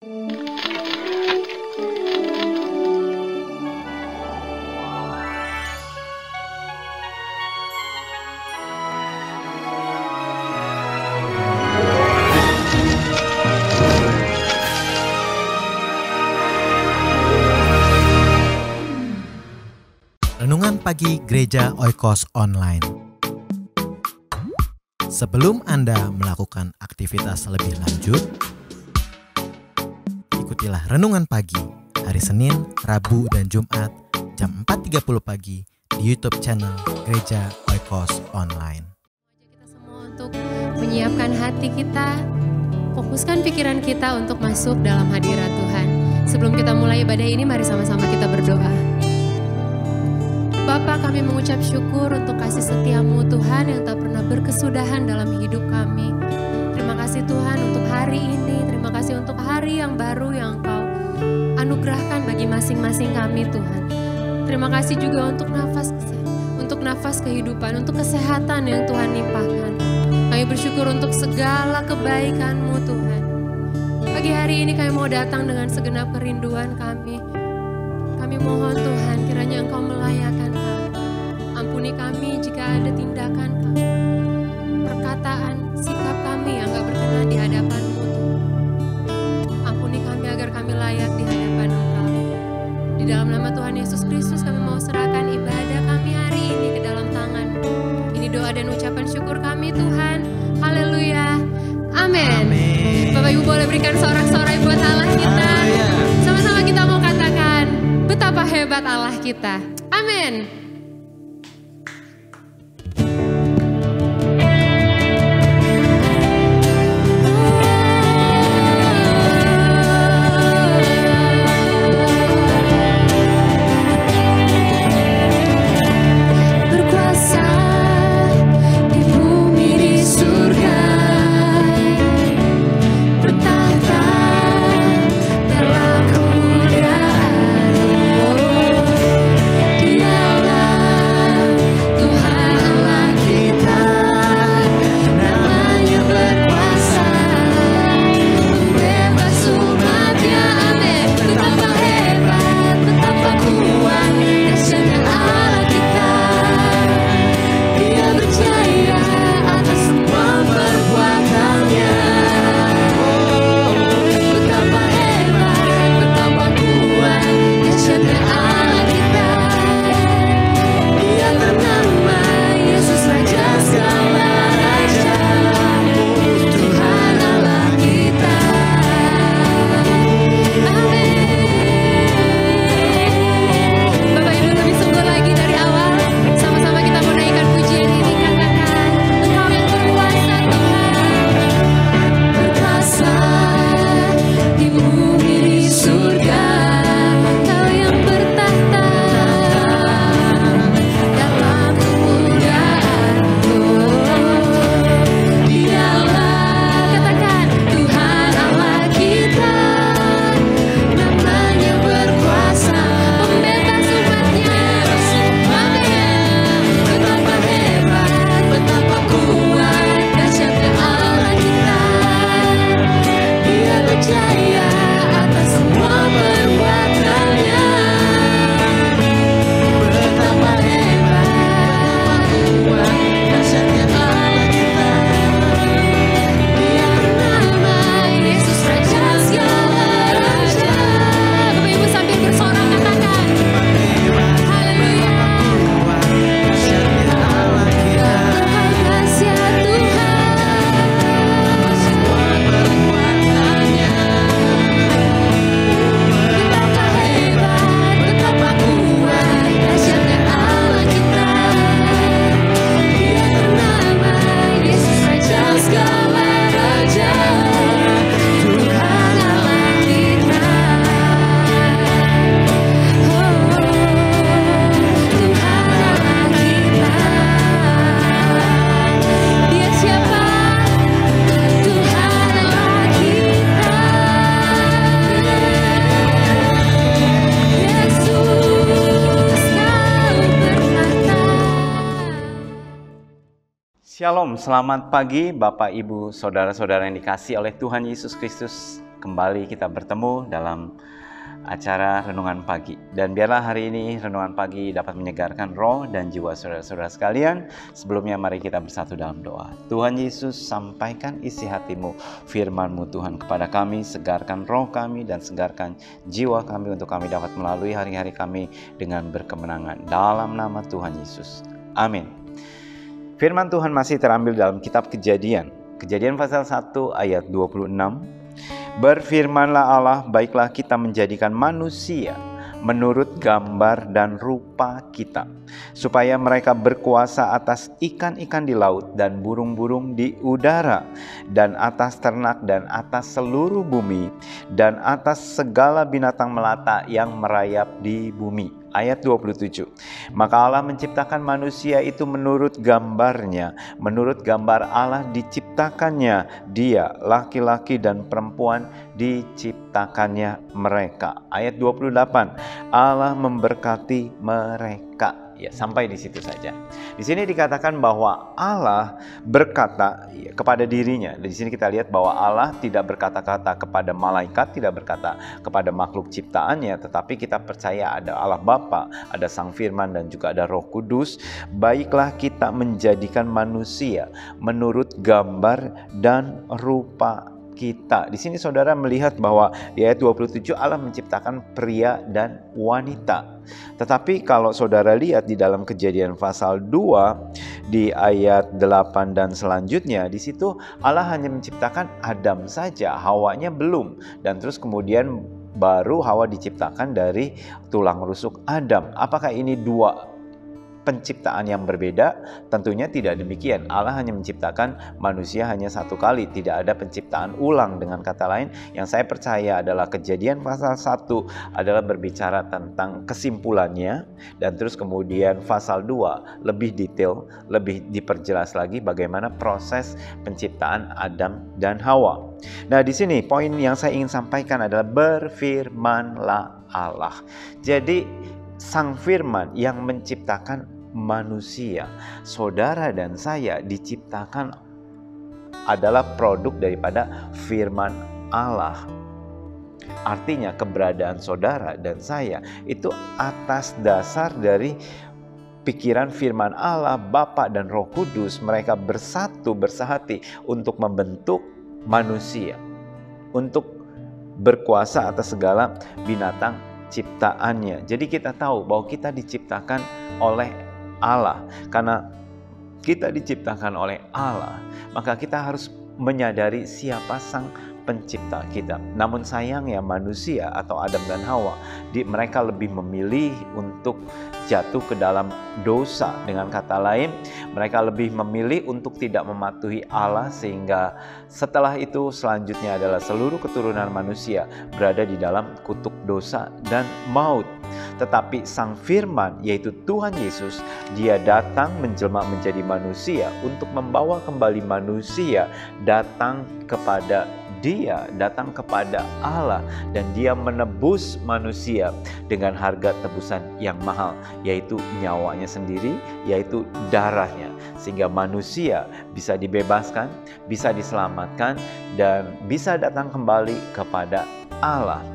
Renungan Pagi Gereja Oikos Online. Sebelum Anda melakukan aktivitas lebih lanjut, ikutilah Renungan Pagi hari Senin, Rabu, dan Jumat jam 4.30 pagi di YouTube channel Gereja Oikos Online. Kita semua untuk menyiapkan hati kita, fokuskan pikiran kita untuk masuk dalam hadirat Tuhan. Sebelum kita mulai ibadah ini, mari sama-sama kita berdoa. Bapa, kami mengucap syukur untuk kasih setia-Mu Tuhan yang tak pernah berkesudahan dalam hidup kami. Terima kasih Tuhan untuk hari ini, terima kasih untuk hari yang baru yang Engkau anugerahkan bagi masing-masing kami Tuhan. Terima kasih juga untuk nafas kehidupan, untuk kesehatan yang Tuhan limpahkan. Kami bersyukur untuk segala kebaikan-Mu Tuhan. Pagi hari ini kami mau datang dengan segenap kerinduan kami. Kami mohon Tuhan, kiranya Engkau melayakkan kami. Ampuni kami jika ada tindakan kami, perkataan, sikap kami yang gak berkenan di hadapan-Mu Tuhan. Ampuni kami agar kami layak di hadapan Engkau. Di dalam nama Tuhan Yesus Kristus kami mau serahkan ibadah kami hari ini ke dalam tangan-Mu. Ini doa dan ucapan syukur kami Tuhan. Haleluya. Amin. Bapak Ibu boleh berikan sorak-sorai buat Allah kita. Sama-sama kita mau katakan, betapa hebat Allah kita. Amin. Shalom, selamat pagi Bapak, Ibu, Saudara-saudara yang dikasihi oleh Tuhan Yesus Kristus. kembali kita bertemu dalam acara Renungan Pagi. Dan biarlah hari ini Renungan Pagi dapat menyegarkan roh dan jiwa saudara-saudara sekalian. Sebelumnya mari kita bersatu dalam doa. Tuhan Yesus, sampaikan isi hati-Mu, firman-Mu Tuhan kepada kami, segarkan roh kami dan segarkan jiwa kami untuk kami dapat melalui hari-hari kami dengan berkemenangan. Dalam nama Tuhan Yesus. Amin. Firman Tuhan masih terambil dalam kitab Kejadian pasal 1 ayat 26. Berfirmanlah Allah, baiklah kita menjadikan manusia menurut gambar dan rupa kita, supaya mereka berkuasa atas ikan-ikan di laut dan burung-burung di udara, dan atas ternak dan atas seluruh bumi, dan atas segala binatang melata yang merayap di bumi. Ayat 27. Maka Allah menciptakan manusia itu menurut gambarnya, menurut gambar Allah diciptakannya dia, laki-laki dan perempuan diciptakannya mereka. Ayat 28. Allah memberkati mereka. Ya, sampai di situ saja. Di sini dikatakan bahwa Allah berkata kepada dirinya. Di sini kita lihat bahwa Allah tidak berkata-kata kepada malaikat, tidak berkata kepada makhluk ciptaannya, tetapi kita percaya ada Allah Bapa, ada Sang Firman dan juga ada Roh Kudus. Baiklah kita menjadikan manusia menurut gambar dan rupa kita. Di sini saudara melihat bahwa di ayat 27 Allah menciptakan pria dan wanita. Tetapi kalau saudara lihat di dalam Kejadian pasal 2 di ayat 8 dan selanjutnya, di situ Allah hanya menciptakan Adam saja, Hawanya belum. Dan terus kemudian baru Hawa diciptakan dari tulang rusuk Adam. Apakah ini dua penciptaan yang berbeda? Tentunya tidak demikian. Allah hanya menciptakan manusia hanya satu kali, tidak ada penciptaan ulang. Dengan kata lain, yang saya percaya adalah Kejadian pasal 1 adalah berbicara tentang kesimpulannya, dan terus kemudian pasal 2 lebih detail, lebih diperjelas lagi bagaimana proses penciptaan Adam dan Hawa. Nah, di sini poin yang saya ingin sampaikan adalah berfirmanlah Allah. Jadi Sang Firman yang menciptakan manusia, saudara dan saya diciptakan adalah produk daripada firman Allah. Artinya keberadaan saudara dan saya itu atas dasar dari pikiran firman Allah, Bapa dan Roh Kudus. Mereka bersatu, bersehati untuk membentuk manusia, untuk berkuasa atas segala binatang ciptaannya. Jadi kita tahu bahwa kita diciptakan oleh Allah. Karena kita diciptakan oleh Allah, maka kita harus menyadari siapa Sang Pencipta kita. Namun sayangnya manusia atau Adam dan Hawa, mereka lebih memilih untuk jatuh ke dalam dosa. Dengan kata lain, mereka lebih memilih untuk tidak mematuhi Allah, sehingga setelah itu selanjutnya adalah seluruh keturunan manusia berada di dalam kutuk dosa dan maut. Tetapi Sang Firman, yaitu Tuhan Yesus, Dia datang menjelma menjadi manusia untuk membawa kembali manusia datang kepada Dia, datang kepada Allah, dan Dia menebus manusia dengan harga tebusan yang mahal, yaitu nyawanya sendiri, yaitu darahnya, sehingga manusia bisa dibebaskan, bisa diselamatkan, dan bisa datang kembali kepada Allah.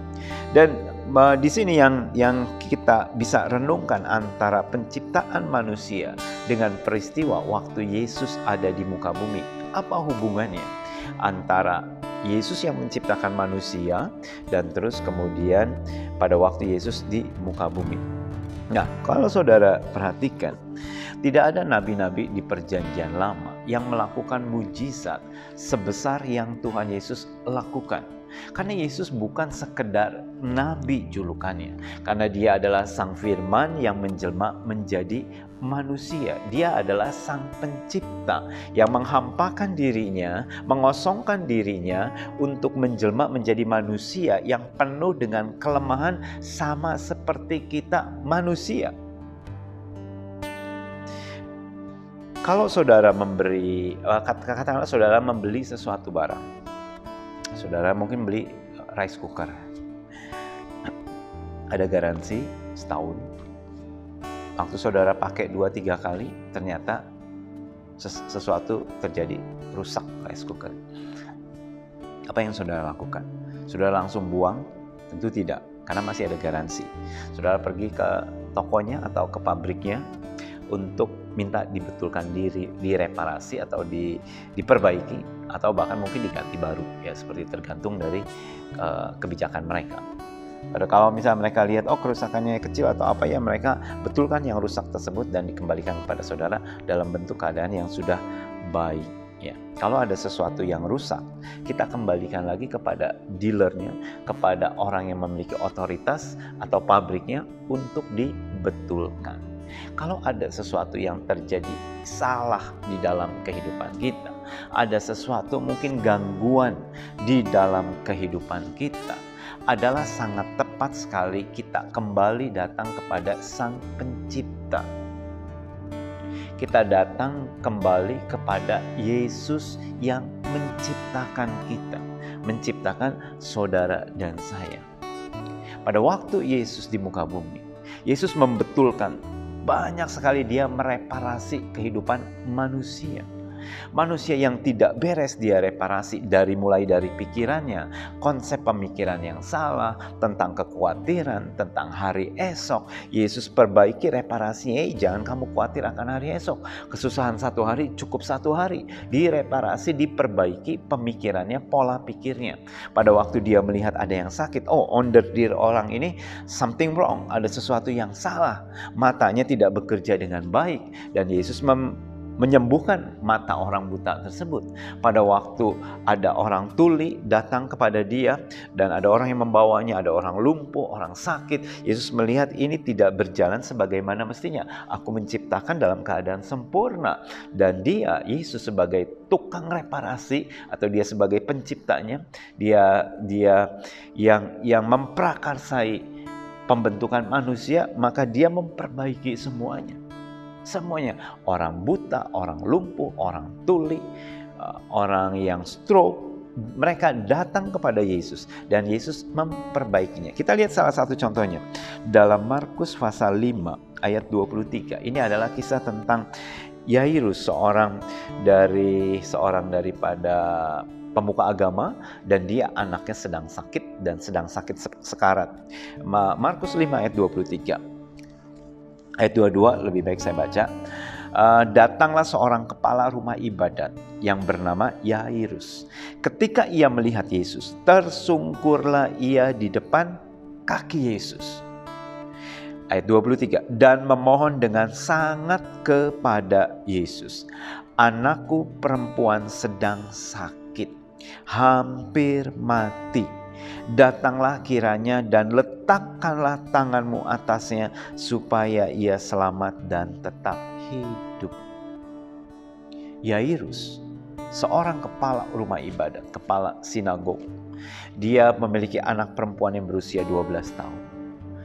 Dan di sini yang kita bisa renungkan antara penciptaan manusia dengan peristiwa waktu Yesus ada di muka bumi. Apa hubungannya antara Yesus yang menciptakan manusia dan terus kemudian pada waktu Yesus di muka bumi? Nah, kalau saudara perhatikan, tidak ada nabi-nabi di Perjanjian Lama yang melakukan mujizat sebesar yang Tuhan Yesus lakukan. Karena Yesus bukan sekedar nabi julukannya, karena Dia adalah Sang Firman yang menjelma menjadi manusia. Dia adalah Sang Pencipta yang menghampakan dirinya, mengosongkan dirinya untuk menjelma menjadi manusia yang penuh dengan kelemahan sama seperti kita manusia. Kalau saudara katakanlah saudara membeli sesuatu barang. Saudara mungkin beli rice cooker. Ada garansi setahun. Waktu saudara pakai 2-3 kali, ternyata sesuatu terjadi, rusak rice cooker. Apa yang saudara lakukan? Saudara langsung buang? Tentu tidak, karena masih ada garansi. Saudara pergi ke tokonya atau ke pabriknya untuk minta dibetulkan direparasi atau diperbaiki, atau bahkan mungkin diganti baru, ya seperti tergantung dari kebijakan mereka. Pada kalau misalnya mereka lihat kerusakannya kecil atau apa, ya mereka betulkan yang rusak tersebut dan dikembalikan kepada saudara dalam bentuk keadaan yang sudah baik. Ya, kalau ada sesuatu yang rusak, kita kembalikan lagi kepada dealernya, kepada orang yang memiliki otoritas atau pabriknya untuk dibetulkan. Kalau ada sesuatu yang terjadi salah di dalam kehidupan kita, ada sesuatu mungkin gangguan di dalam kehidupan kita, adalah sangat tepat sekali kita kembali datang kepada Sang Pencipta. Kita datang kembali kepada Yesus yang menciptakan kita, menciptakan saudara dan saya. Pada waktu Yesus di muka bumi, Yesus membetulkan, banyak sekali dia mereparasi kehidupan manusia. Manusia yang tidak beres dia reparasi, mulai dari pikirannya, konsep pemikiran yang salah, tentang kekhawatiran, tentang hari esok. Yesus perbaiki reparasinya, jangan kamu khawatir akan hari esok. Kesusahan satu hari cukup satu hari. Direparasi, diperbaiki pemikirannya, pola pikirnya. Pada waktu dia melihat ada yang sakit, under diri orang ini something wrong, ada sesuatu yang salah. Matanya tidak bekerja dengan baik, dan Yesus menyembuhkan mata orang buta tersebut. Pada waktu ada orang tuli datang kepada dia dan ada orang yang membawanya, ada orang lumpuh, orang sakit, Yesus melihat ini tidak berjalan sebagaimana mestinya. Aku menciptakan dalam keadaan sempurna, dan dia, Yesus sebagai tukang reparasi atau dia sebagai penciptanya, dia yang memprakarsai pembentukan manusia, maka dia memperbaiki semuanya. Semuanya, orang buta, orang lumpuh, orang tuli, orang yang stroke, mereka datang kepada Yesus dan Yesus memperbaikinya. Kita lihat salah satu contohnya dalam Markus pasal 5 ayat 23. Ini adalah kisah tentang Yairus, seorang daripada pemuka agama, dan dia anaknya sedang sakit sekarat. Markus 5 ayat 23. Ayat 22 lebih baik saya baca. Datanglah seorang kepala rumah ibadat yang bernama Yairus. Ketika ia melihat Yesus, tersungkurlah ia di depan kaki Yesus. Ayat 23. Dan memohon dengan sangat kepada Yesus, anakku perempuan sedang sakit, hampir mati. Datanglah kiranya dan letakkanlah tanganmu atasnya supaya ia selamat dan tetap hidup. Yairus, seorang kepala rumah ibadat, kepala sinagog. Dia memiliki anak perempuan yang berusia 12 tahun.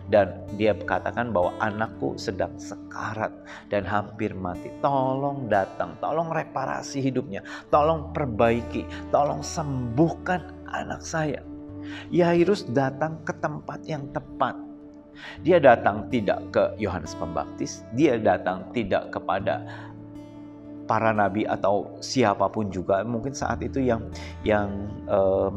Dan dia katakan bahwa anakku sedang sekarat dan hampir mati. Tolong datang, tolong reparasi hidupnya, tolong perbaiki, tolong sembuhkan anak saya. Yairus datang ke tempat yang tepat. Dia datang tidak ke Yohanes Pembaptis, dia datang tidak kepada para nabi atau siapapun juga mungkin saat itu yang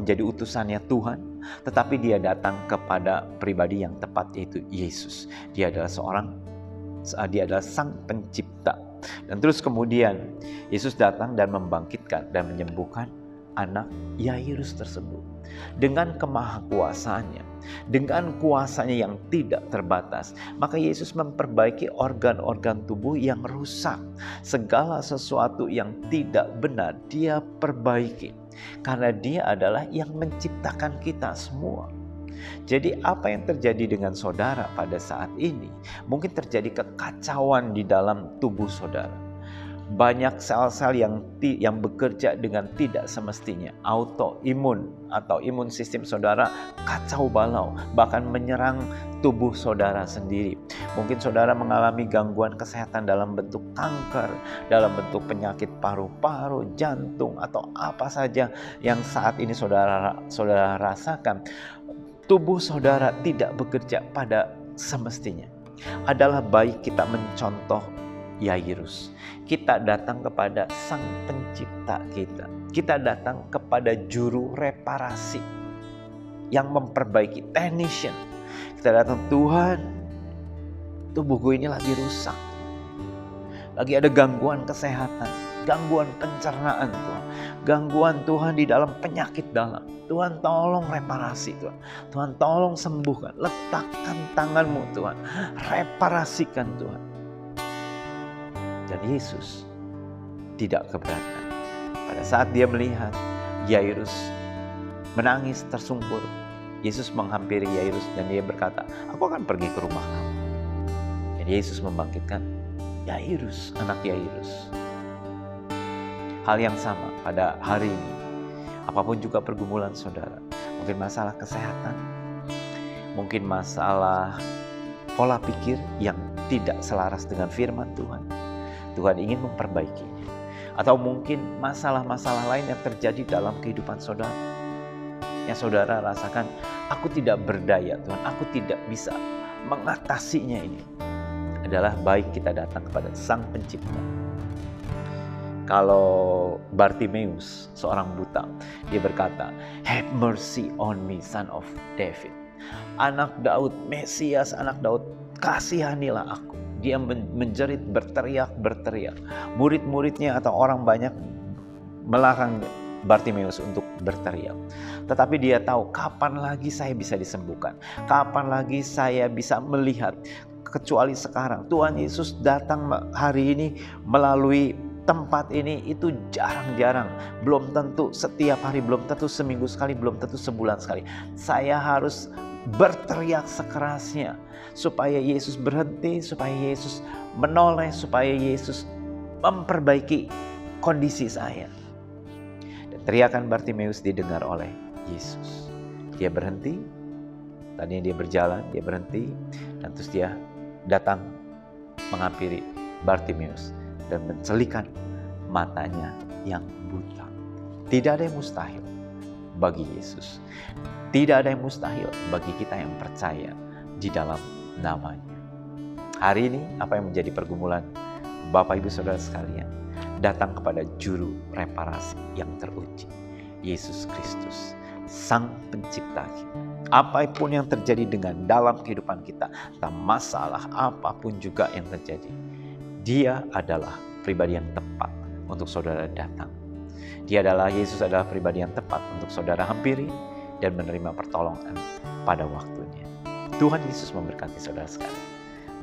menjadi utusannya Tuhan, tetapi dia datang kepada pribadi yang tepat, yaitu Yesus. Dia adalah Sang Pencipta. Dan terus kemudian Yesus datang dan membangkitkan dan menyembuhkan anak Yairus tersebut dengan kemahakuasaannya, dengan kuasanya yang tidak terbatas. Maka Yesus memperbaiki organ-organ tubuh yang rusak, segala sesuatu yang tidak benar dia perbaiki, karena dia adalah yang menciptakan kita semua. Jadi apa yang terjadi dengan saudara pada saat ini, mungkin terjadi kekacauan di dalam tubuh saudara. Banyak sel-sel yang bekerja dengan tidak semestinya. Autoimun atau imun sistem saudara kacau balau, bahkan menyerang tubuh saudara sendiri. Mungkin saudara mengalami gangguan kesehatan dalam bentuk kanker, dalam bentuk penyakit paru-paru, jantung, atau apa saja yang saat ini saudara rasakan. Tubuh saudara tidak bekerja pada semestinya. Adalah baik kita mencontoh Yairus. Kita datang kepada Sang Pencipta kita. Kita datang kepada juru reparasi. yang memperbaiki, technician. Kita datang, Tuhan, tubuhku ini lagi rusak. Lagi ada gangguan kesehatan, gangguan pencernaan Tuhan. Gangguan Tuhan di dalam penyakit dalam. Tuhan tolong reparasi Tuhan. Tuhan tolong sembuhkan. Letakkan tangan-Mu Tuhan. Reparasikan Tuhan. Dan Yesus tidak keberatan. Pada saat dia melihat Yairus menangis tersungkur, Yesus menghampiri Yairus dan dia berkata, aku akan pergi ke rumah kamu. Dan Yesus membangkitkan Yairus, anak Yairus. Hal yang sama pada hari ini. Apapun juga pergumulan saudara. Mungkin masalah kesehatan. Mungkin masalah pola pikir yang tidak selaras dengan firman Tuhan. Tuhan ingin memperbaikinya. Atau mungkin masalah-masalah lain yang terjadi dalam kehidupan saudara. Yang saudara rasakan, aku tidak berdaya Tuhan. Aku tidak bisa mengatasinya ini. Adalah baik kita datang kepada Sang Pencipta. Kalau Bartimeus, seorang buta, dia berkata, have mercy on me, son of David. Anak Daud, Mesias, anak Daud, kasihanilah aku. Dia menjerit, berteriak. Murid-muridnya atau orang banyak melarang Bartimeus untuk berteriak. Tetapi dia tahu, kapan lagi saya bisa disembuhkan? Kapan lagi saya bisa melihat? Kecuali sekarang. Tuhan Yesus datang hari ini melalui tempat ini itu jarang-jarang. Belum tentu setiap hari, belum tentu seminggu sekali, belum tentu sebulan sekali. Saya harus berteriak sekerasnya supaya Yesus berhenti, supaya Yesus menoleh, supaya Yesus memperbaiki kondisi saya. Dan teriakan Bartimeus didengar oleh Yesus. Dia berhenti. Tadinya dia berjalan, dia berhenti, dan terus dia datang menghampiri Bartimeus dan mencelikan matanya yang buta. Tidak ada yang mustahil bagi Yesus. Tidak ada yang mustahil bagi kita yang percaya di dalam namanya. Hari ini apa yang menjadi pergumulan Bapak Ibu Saudara sekalian? Datang kepada juru reparasi yang teruji, Yesus Kristus, Sang Pencipta kita. Apapun yang terjadi dengan dalam kehidupan kita, entah masalah apapun juga yang terjadi, Dia adalah pribadi yang tepat untuk saudara datang. Yesus adalah pribadi yang tepat untuk saudara hampiri dan menerima pertolongan pada waktunya. Tuhan Yesus memberkati saudara sekalian.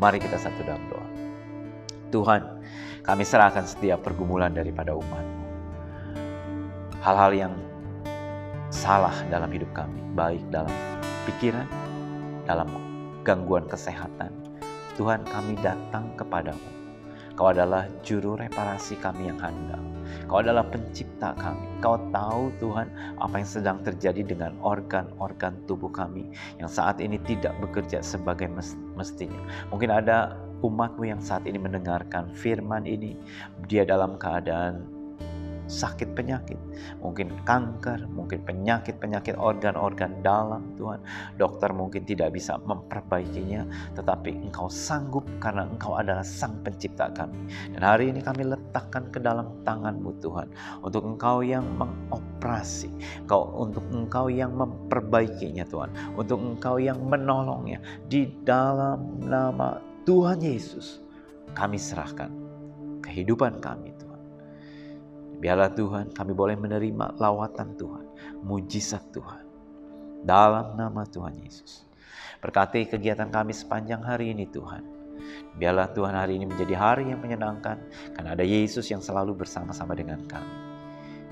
Mari kita satu dalam doa. Tuhan, kami serahkan setiap pergumulan daripada umat-Mu. Hal-hal yang salah dalam hidup kami, baik dalam pikiran, dalam gangguan kesehatan. Tuhan, kami datang kepadamu. Kau adalah juru reparasi kami yang handal. Kau adalah pencipta kami. Kau tahu Tuhan apa yang sedang terjadi dengan organ-organ tubuh kami yang saat ini tidak bekerja sebagai mestinya. Mungkin ada umat-Mu yang saat ini mendengarkan firman ini. Dia dalam keadaan sakit penyakit, mungkin kanker, mungkin penyakit-penyakit organ-organ dalam Tuhan. Dokter mungkin tidak bisa memperbaikinya, tetapi Engkau sanggup karena Engkau adalah Sang Pencipta kami. Dan hari ini kami letakkan ke dalam tangan-Mu Tuhan, untuk Engkau yang mengoperasi, untuk Engkau yang memperbaikinya Tuhan, untuk Engkau yang menolongnya. Di dalam nama Tuhan Yesus, kami serahkan kehidupan kami Tuhan. Biarlah Tuhan kami boleh menerima lawatan Tuhan, mujizat Tuhan. Dalam nama Tuhan Yesus. Berkati kegiatan kami sepanjang hari ini Tuhan. Biarlah Tuhan hari ini menjadi hari yang menyenangkan, karena ada Yesus yang selalu bersama-sama dengan kami.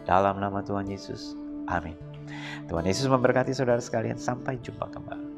Dalam nama Tuhan Yesus, amin. Tuhan Yesus memberkati saudara sekalian, sampai jumpa kembali.